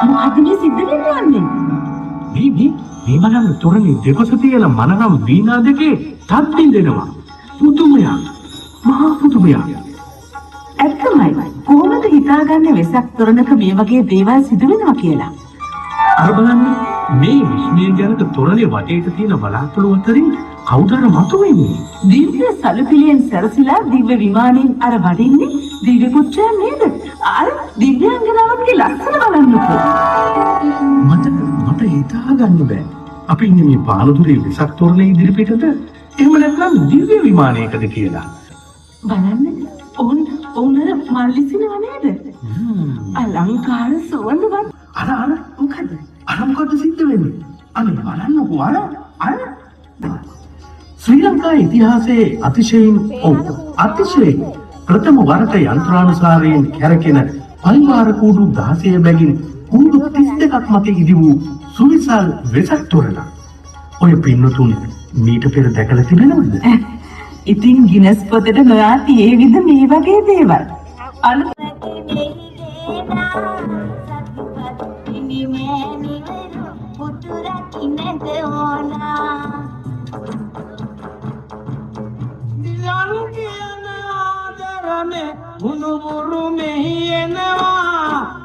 මොකද මේ සිද්ධ වෙන්නේ? මේ මනම තොරණේ දෙපස තියෙන මනරම් වීණා දෙකේ තත්ත්වය දෙනවා. පුදුමයක්. මහා පුදුමයක්. ඇත්තමයි. කොහොමද හිතාගන්නේ වෙසක් තොරණක මේ වගේ දේවල් සිදු වෙනවා කියලා? අර බලන්න මේ විශ්මයජනක තොරණේ වටේට තියෙන බලාපොළොව අතරින් කවුද අර මතුවෙන්නේ? දිව්‍ය සලපිලියෙන් සැරසිලා දිව්‍ය විමානයෙන් අර වඩින්නේ දිව්‍ය පුත්‍රයන් නේද? අර දිව්‍යාංගනාවන්ගේ ලස්සන බලන්නකෝ. මට හිතාගන්න බෑ. අපි ඉන්නේ මේ පානදුරේ වෙසක් තොරණේ ඉදිරිපිටද එහෙම නැත්නම් දිව්‍ය විමානයකද කියලා. බලන්න ඔවුන් මල්ලිසිනව නේද? අලංකාර සුවඳවත්. අර මොකද සිද්ධ වෙන්නේ? අනේ බලන්නකෝ අර ශ්‍රී ලංකා ඉතිහාසයේ අතිශයින් ප්‍රථම වරට යන්ත්‍රානුසාරයෙන් කැරකෙන පරිවාර කූඩු 16 බැගින් කූඩු 32ක් මත ඉදි වූ සුවිසල් වෙසක් තොරණ. ඔය පින්නතුන් මීට පෙර දැකලා තිබෙනවද? ඉතින් ගිනස් පොතට නොයා තියෙවිද මේ වගේ දේවල්? මුණුබුරු